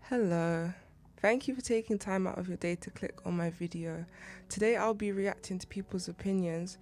Hello. Thank you for taking time out of your day to click on my video. Today I'll be reacting to people's opinions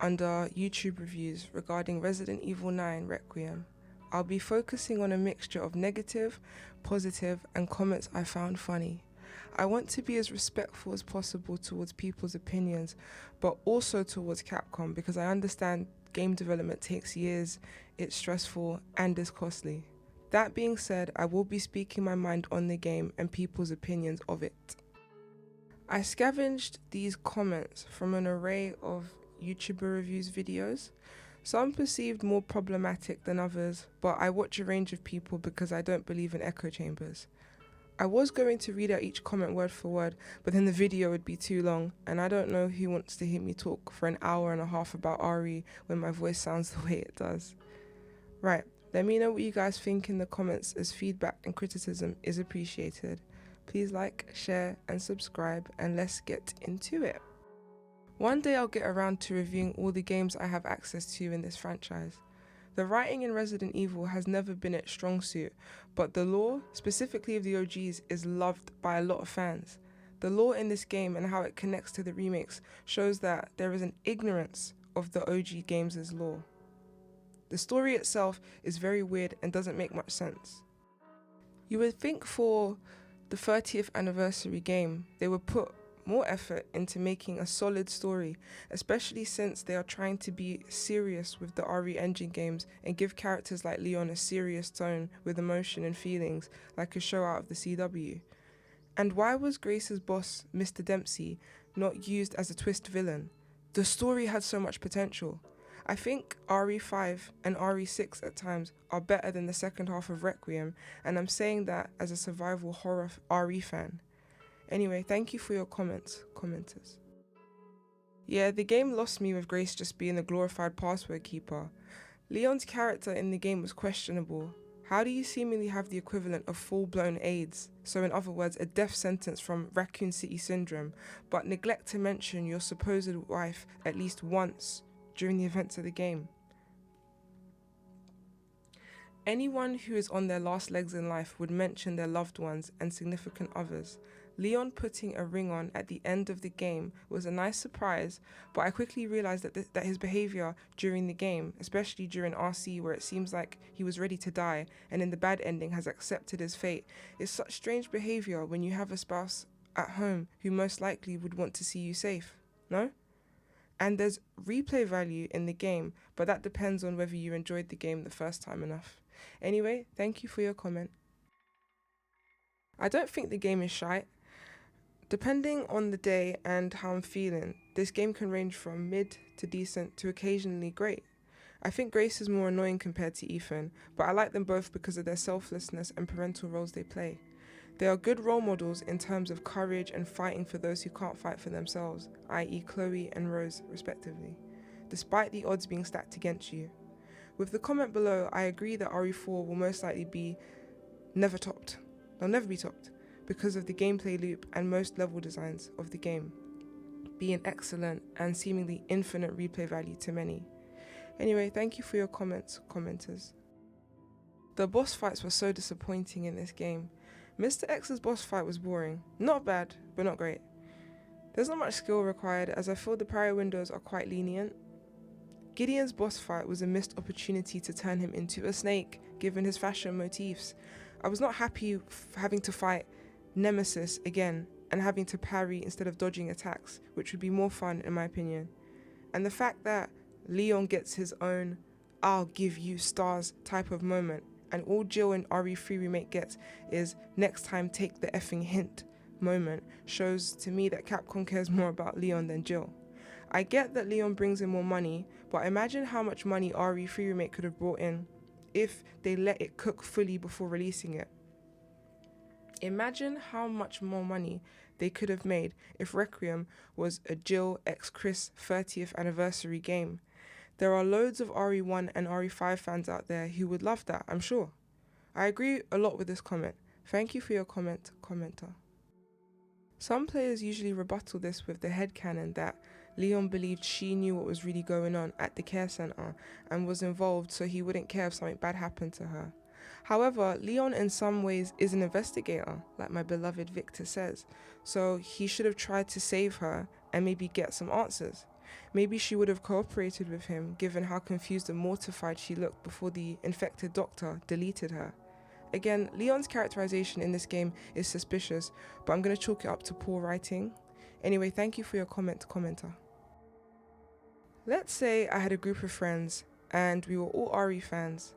under YouTube reviews regarding Resident Evil 9 Requiem. I'll be focusing on a mixture of negative, positive, and comments I found funny. I want to be as respectful as possible towards people's opinions, but also towards Capcom because I understand game development takes years, it's stressful, and is costly. That being said, I will be speaking my mind on the game and people's opinions of it. I scavenged these comments from an array of YouTuber reviews videos. Some perceived more problematic than others, but I watch a range of people because I don't believe in echo chambers. I was going to read out each comment word for word, but then the video would be too long, and I don't know who wants to hear me talk for an hour and a half about RE when my voice sounds the way it does. Right. Let me know what you guys think in the comments, as feedback and criticism is appreciated. Please like, share, and subscribe, and let's get into it. One day I'll get around to reviewing all the games I have access to in this franchise. The writing in Resident Evil has never been its strong suit, but the lore, specifically of the OGs, is loved by a lot of fans. The lore in this game and how it connects to the remakes shows that there is an ignorance of the OG games' lore. The story itself is very weird and doesn't make much sense. You would think for the 30th anniversary game, they would put more effort into making a solid story, especially since they are trying to be serious with the RE engine games and give characters like Leon a serious tone with emotion and feelings, like a show out of the CW. And why was Grace's boss, Mr. Dempsey, not used as a twist villain? The story had so much potential. I think RE5 and RE6 at times are better than the second half of Requiem, and I'm saying that as a survival horror RE fan. Anyway, thank you for your comments, commenters. Yeah, the game lost me with Grace just being a glorified password keeper. Leon's character in the game was questionable. How do you seemingly have the equivalent of full-blown AIDS, so in other words, a death sentence from Raccoon City Syndrome, but neglect to mention your supposed wife at least once during the events of the game? Anyone who is on their last legs in life would mention their loved ones and significant others. Leon putting a ring on at the end of the game was a nice surprise, but I quickly realized that his behavior during the game, especially during RC where it seems like he was ready to die and in the bad ending has accepted his fate, is such strange behavior when you have a spouse at home who most likely would want to see you safe, no? And there's replay value in the game, but that depends on whether you enjoyed the game the first time enough. Anyway, thank you for your comment. I don't think the game is shite. Depending on the day and how I'm feeling, this game can range from mid to decent to occasionally great. I think Grace is more annoying compared to Ethan, but I like them both because of their selflessness and parental roles they play. They are good role models in terms of courage and fighting for those who can't fight for themselves, i.e. Chloe and Rose respectively, despite the odds being stacked against you. With the comment below, I agree that RE4 will most likely be never topped. They'll never be topped because of the gameplay loop and most level designs of the game being excellent and seemingly infinite replay value to many. Anyway, thank you for your comments, commenters. The boss fights were so disappointing in this game. Mr. X's boss fight was boring. Not bad, but not great. There's not much skill required as I feel the parry windows are quite lenient. Gideon's boss fight was a missed opportunity to turn him into a snake, given his fashion motifs. I was not happy having to fight Nemesis again and having to parry instead of dodging attacks, which would be more fun in my opinion. And the fact that Leon gets his own "I'll give you stars" type of moment, and all Jill in RE3 remake gets is "next time take the effing hint" moment, shows to me that Capcom cares more about Leon than Jill. I get that Leon brings in more money, but imagine how much money RE3 remake could have brought in if they let it cook fully before releasing it. Imagine how much more money they could have made if Requiem was a Jill x Chris 30th anniversary game. There are loads of RE1 and RE5 fans out there who would love that, I'm sure. I agree a lot with this comment. Thank you for your comment, commenter. Some players usually rebuttal this with the headcanon that Leon believed she knew what was really going on at the care center and was involved so he wouldn't care if something bad happened to her. However, Leon in some ways is an investigator, like my beloved Victor says, so he should have tried to save her and maybe get some answers. Maybe she would have cooperated with him given how confused and mortified she looked before the infected doctor deleted her. Again, Leon's characterization in this game is suspicious, but I'm going to chalk it up to poor writing. Anyway, thank you for your comment, commenter. Let's say I had a group of friends and we were all RE fans.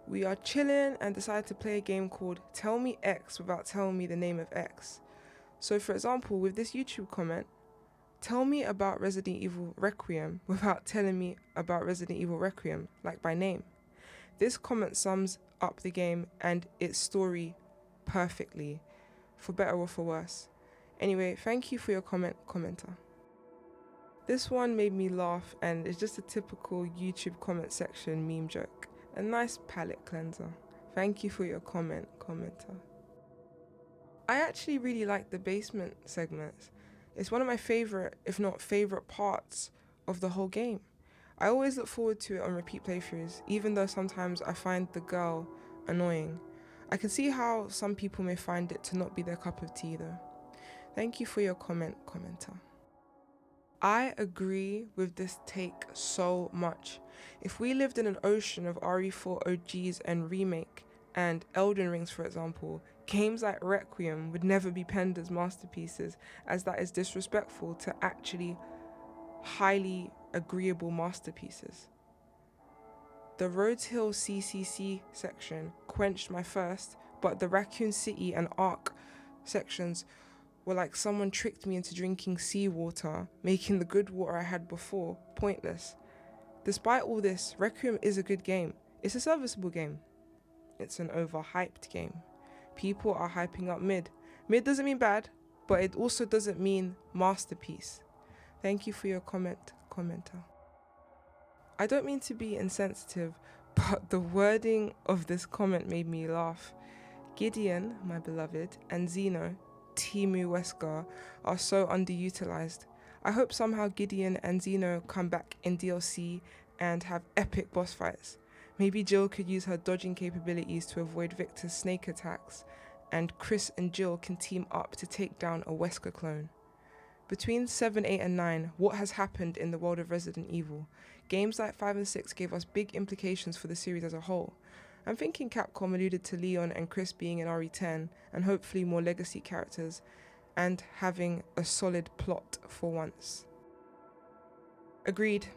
We are chilling and decided to play a game called Tell Me X without telling me the name of X. So for example, with this YouTube comment, tell me about Resident Evil Requiem without telling me about Resident Evil Requiem, like by name. This comment sums up the game and its story perfectly, for better or for worse. Anyway, thank you for your comment, commenter. This one made me laugh and it's just a typical YouTube comment section meme joke. A nice palate cleanser. Thank you for your comment, commenter. I actually really like the basement segments. It's one of my favorite, if not favorite parts of the whole game. I always look forward to it on repeat playthroughs, even though sometimes I find the girl annoying. I can see how some people may find it to not be their cup of tea though. Thank you for your comment, commenter. I agree with this take so much. If we lived in an ocean of RE4 OGs and remake, and Elden Rings for example, games like Requiem would never be penned as masterpieces, as that is disrespectful to actually highly agreeable masterpieces. The Rhodes Hill CCC section quenched my thirst, but the Raccoon City and Ark sections were like someone tricked me into drinking seawater, making the good water I had before pointless. Despite all this, Requiem is a good game. It's a serviceable game. It's an overhyped game. People are hyping up mid. Mid doesn't mean bad, but it also doesn't mean masterpiece. Thank you for your comment, commenter. I don't mean to be insensitive, but the wording of this comment made me laugh. Gideon, my beloved, and Zeno, Timu Wesker, are so underutilized. I hope somehow Gideon and Zeno come back in DLC and have epic boss fights. Maybe Jill could use her dodging capabilities to avoid Victor's snake attacks, and Chris and Jill can team up to take down a Wesker clone. Between 7, 8 and 9, what has happened in the world of Resident Evil? Games like 5 and 6 gave us big implications for the series as a whole. I'm thinking Capcom alluded to Leon and Chris being in RE10, and hopefully more legacy characters, and having a solid plot for once. Agreed.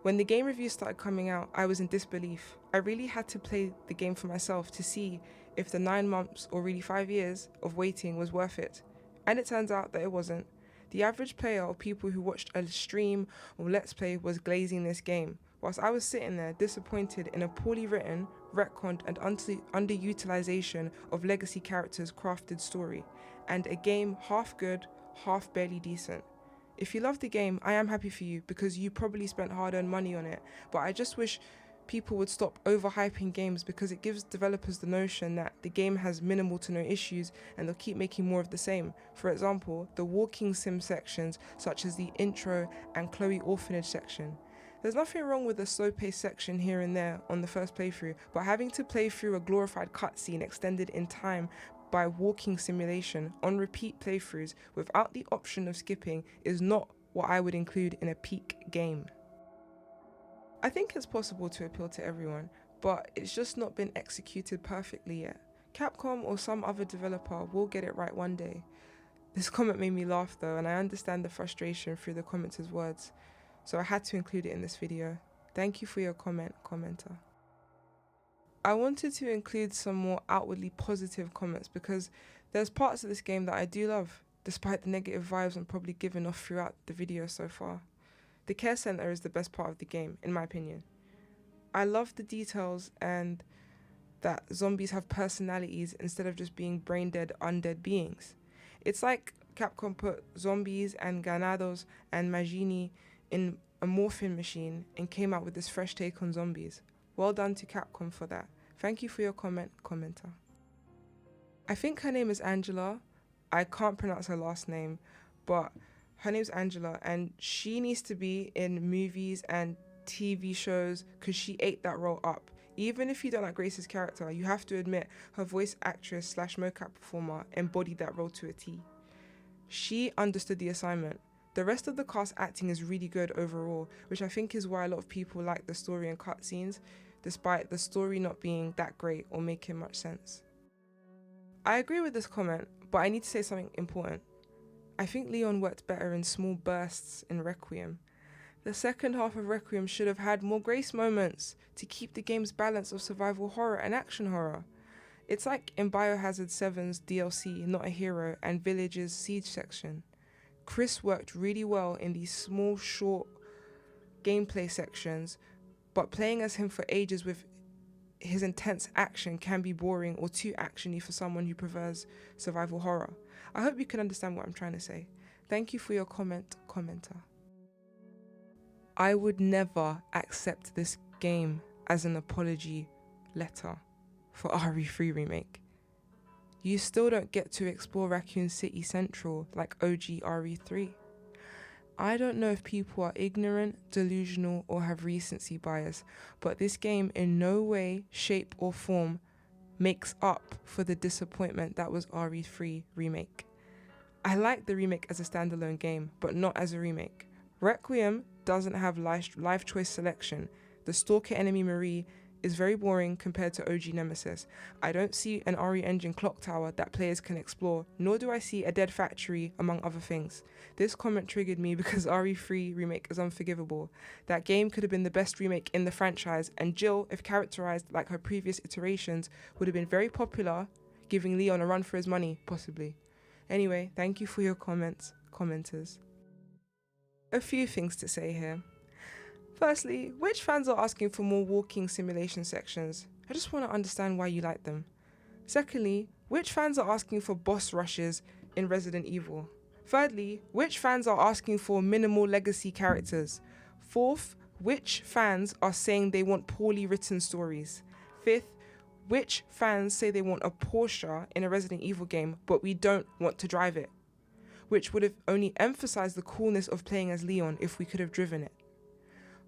When the game reviews started coming out, I was in disbelief. I really had to play the game for myself to see if the 9 months or really 5 years of waiting was worth it. And it turns out that it wasn't. The average player or people who watched a stream or let's play was glazing this game, whilst I was sitting there disappointed in a poorly written, retconned and underutilization of legacy characters' crafted story, and a game half good, half barely decent. If you love the game, I am happy for you because you probably spent hard-earned money on it, but I just wish people would stop overhyping games because it gives developers the notion that the game has minimal to no issues and they'll keep making more of the same. For example, the walking sim sections such as the intro and Chloe orphanage section. There's nothing wrong with a slow-paced section here and there on the first playthrough, but having to play through a glorified cutscene extended in time by walking simulation on repeat playthroughs without the option of skipping is not what I would include in a peak game. I think it's possible to appeal to everyone, but it's just not been executed perfectly yet. Capcom or some other developer will get it right one day. This comment made me laugh though, and I understand the frustration through the commenter's words, so I had to include it in this video. Thank you for your comment, commenter. I wanted to include some more outwardly positive comments because there's parts of this game that I do love, despite the negative vibes I'm probably giving off throughout the video so far. The care center is the best part of the game, in my opinion. I love the details and that zombies have personalities instead of just being brain-dead, undead beings. It's like Capcom put zombies and ganados and magini in a morphing machine and came out with this fresh take on zombies. Well done to Capcom for that. Thank you for your comment, commenter. I think her name is Angela. I can't pronounce her last name, but her name's Angela and she needs to be in movies and TV shows because she ate that role up. Even if you don't like Grace's character, you have to admit her voice actress slash mocap performer embodied that role to a T. She understood the assignment. The rest of the cast acting is really good overall, which I think is why a lot of people like the story and cutscenes, despite the story not being that great or making much sense. I agree with this comment, but I need to say something important. I think Leon worked better in small bursts in Requiem. The second half of Requiem should have had more Grace moments to keep the game's balance of survival horror and action horror. It's like in Biohazard 7's DLC, Not a Hero, and Village's Siege section. Chris worked really well in these small, short gameplay sections, but playing as him for ages with his intense action can be boring or too actiony for someone who prefers survival horror. I hope you can understand what I'm trying to say. Thank you for your comment, commenter. I would never accept this game as an apology letter for RE3 Remake. You still don't get to explore Raccoon City Central like OG RE3. I don't know if people are ignorant, delusional, or have recency bias, but this game in no way, shape, or form makes up for the disappointment that was RE3 Remake. I like the remake as a standalone game, but not as a remake. Requiem doesn't have life choice selection. The stalker enemy Marie is very boring compared to OG Nemesis. I don't see an RE engine clock tower that players can explore, nor do I see a dead factory, among other things. This comment triggered me because RE3 Remake is unforgivable. That game could have been the best remake in the franchise, and Jill, if characterized like her previous iterations, would have been very popular, giving Leon a run for his money, possibly. Anyway, thank you for your comments, commenters. A few things to say here. Firstly, which fans are asking for more walking simulation sections? I just want to understand why you like them. Secondly, which fans are asking for boss rushes in Resident Evil? Thirdly, which fans are asking for minimal legacy characters? Fourth, which fans are saying they want poorly written stories? Fifth, which fans say they want a Porsche in a Resident Evil game, but we don't want to drive it? Which would have only emphasized the coolness of playing as Leon if we could have driven it.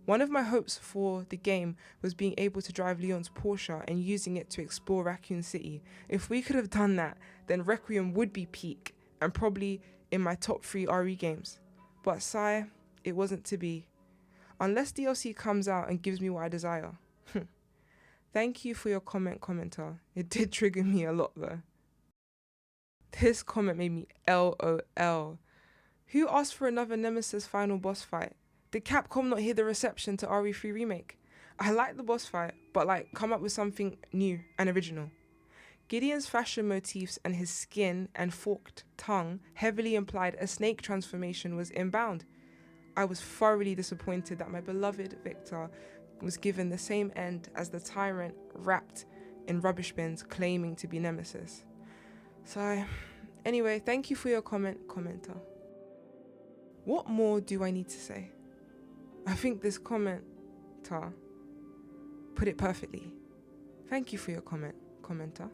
One of my hopes for the game was being able to drive Leon's Porsche and using it to explore Raccoon City. If we could have done that, then Requiem would be peak and probably in my top 3 RE games. But sigh, it wasn't to be. Unless DLC comes out and gives me what I desire. Thank you for your comment, commenter. It did trigger me a lot though. This comment made me LOL. Who asked for another Nemesis final boss fight? Did Capcom not hear the reception to RE3 Remake? I like the boss fight, but come up with something new and original. Gideon's fashion motifs and his skin and forked tongue heavily implied a snake transformation was inbound. I was thoroughly disappointed that my beloved Victor was given the same end as the tyrant wrapped in rubbish bins claiming to be Nemesis. So, anyway, thank you for your comment, commenter. What more do I need to say? I think this commenter put it perfectly. Thank you for your comment, commenter.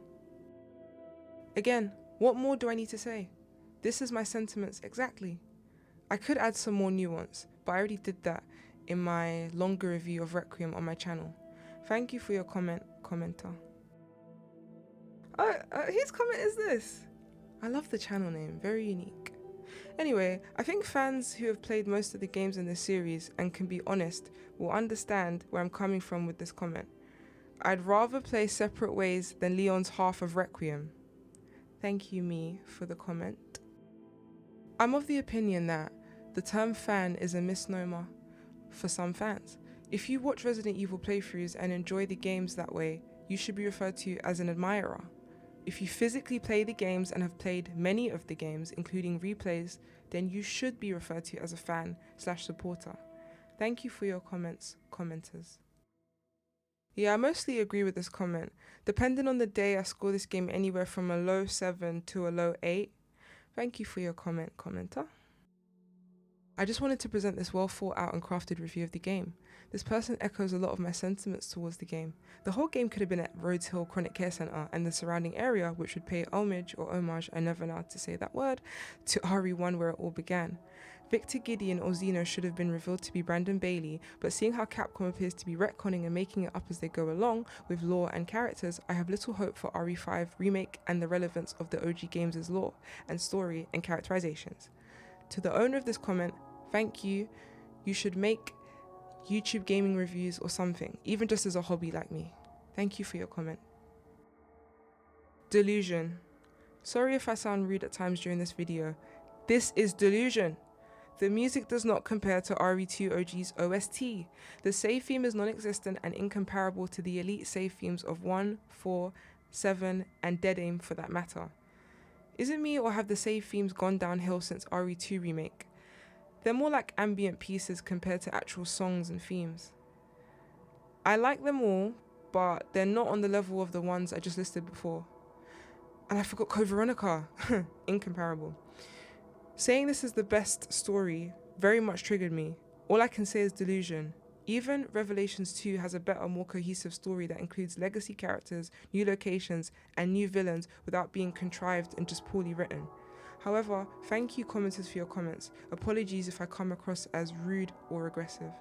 Again, what more do I need to say? This is my sentiments exactly. I could add some more nuance, but I already did that in my longer review of Requiem on my channel. Thank you for your comment, commenter. Whose comment is this? I love the channel name, very unique. Anyway, I think fans who have played most of the games in this series and can be honest will understand where I'm coming from with this comment. I'd rather play separate ways than Leon's half of Requiem. Thank you, me, for the comment. I'm of the opinion that the term fan is a misnomer for some fans. If you watch Resident Evil playthroughs and enjoy the games that way, you should be referred to as an admirer. If you physically play the games and have played many of the games, including replays, then you should be referred to as a fan/supporter. Thank you for your comments, commenters. Yeah, I mostly agree with this comment. Depending on the day, I score this game anywhere from a low 7 to a low 8. Thank you for your comment, commenter. I just wanted to present this well thought out and crafted review of the game. This person echoes a lot of my sentiments towards the game. The whole game could have been at Rhodes Hill Chronic Care Centre and the surrounding area, which would pay homage, I never know how to say that word, to RE1 where it all began. Victor Gideon or Xeno should have been revealed to be Brandon Bailey, but seeing how Capcom appears to be retconning and making it up as they go along with lore and characters, I have little hope for RE5 remake and the relevance of the OG games' lore and story and characterizations. To the owner of this comment, thank you. You should make YouTube gaming reviews or something, even just as a hobby like me. Thank you for your comment. Delusion. Sorry if I sound rude at times during this video. This is Delusion. The music does not compare to RE2 OG's OST. The save theme is non-existent and incomparable to the elite save themes of 1, 4, 7, and Dead Aim for that matter. Is it me or have the save themes gone downhill since RE2 remake? They're more like ambient pieces compared to actual songs and themes. I like them all, but they're not on the level of the ones I just listed before. And I forgot Code Veronica. Incomparable. Saying this is the best story very much triggered me. All I can say is delusion. Even Revelations 2 has a better, more cohesive story that includes legacy characters, new locations, and new villains without being contrived and just poorly written. However, thank you commenters for your comments. Apologies if I come across as rude or aggressive.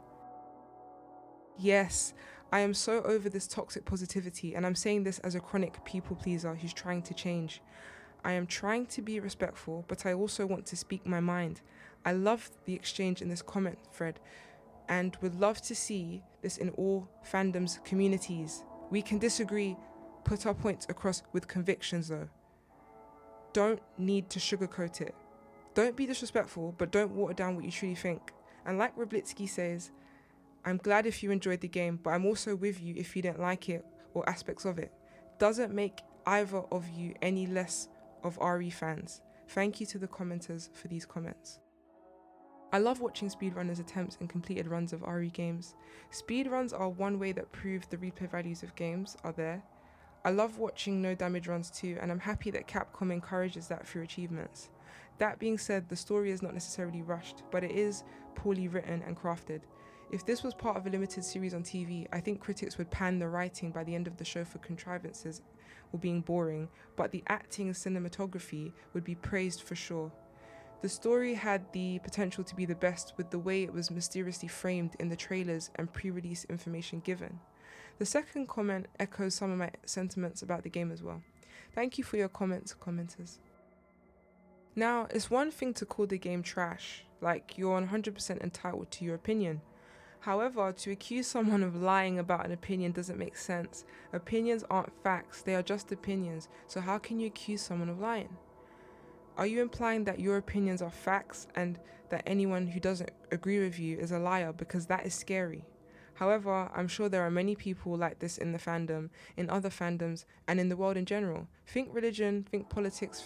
Yes, I am so over this toxic positivity, and I'm saying this as a chronic people pleaser who's trying to change. I am trying to be respectful, but I also want to speak my mind. I love the exchange in this comment thread and would love to see this in all fandoms communities. We can disagree, put our points across with convictions though. Don't need to sugarcoat it. Don't be disrespectful, but don't water down what you truly think. And like Reblitsky says, I'm glad if you enjoyed the game, but I'm also with you if you didn't like it or aspects of it. Doesn't make either of you any less of RE fans. Thank you to the commenters for these comments. I love watching speedrunners' attempts and completed runs of RE games. Speedruns are one way that prove the replay values of games are there. I love watching no damage runs too, and I'm happy that Capcom encourages that through achievements. That being said, the story is not necessarily rushed, but it is poorly written and crafted. If this was part of a limited series on TV, I think critics would pan the writing by the end of the show for contrivances or being boring, but the acting and cinematography would be praised for sure. The story had the potential to be the best with the way it was mysteriously framed in the trailers and pre-release information given. The second comment echoes some of my sentiments about the game as well. Thank you for your comments, commenters. Now, it's one thing to call the game trash, like you're 100% entitled to your opinion. However, to accuse someone of lying about an opinion doesn't make sense. Opinions aren't facts, they are just opinions, so how can you accuse someone of lying? Are you implying that your opinions are facts and that anyone who doesn't agree with you is a liar? Because that is scary. However, I'm sure there are many people like this in the fandom, in other fandoms, and in the world in general. Think religion, think politics,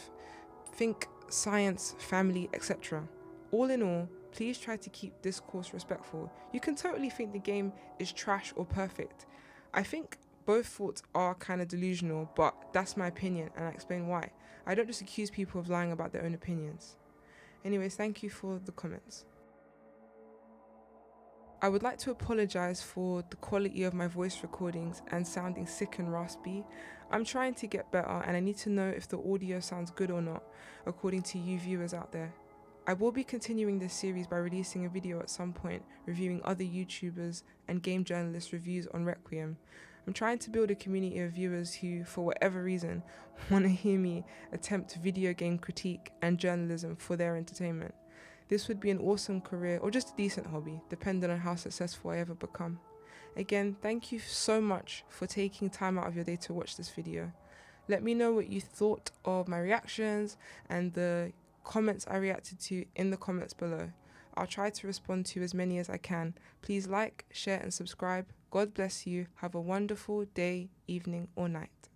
think science, family, etc. All in all, please try to keep discourse respectful. You can totally think the game is trash or perfect. I think both thoughts are kind of delusional, but that's my opinion and I explain why. I don't just accuse people of lying about their own opinions. Anyways, thank you for the comments. I would like to apologize for the quality of my voice recordings and sounding sick and raspy. I'm trying to get better and I need to know if the audio sounds good or not, according to you viewers out there. I will be continuing this series by releasing a video at some point reviewing other YouTubers and game journalists' reviews on Requiem. I'm trying to build a community of viewers who, for whatever reason, want to hear me attempt video game critique and journalism for their entertainment. This would be an awesome career or just a decent hobby, depending on how successful I ever become. Again, thank you so much for taking time out of your day to watch this video. Let me know what you thought of my reactions and the comments I reacted to in the comments below. I'll try to respond to as many as I can. Please like, share and subscribe. God bless you. Have a wonderful day, evening or night.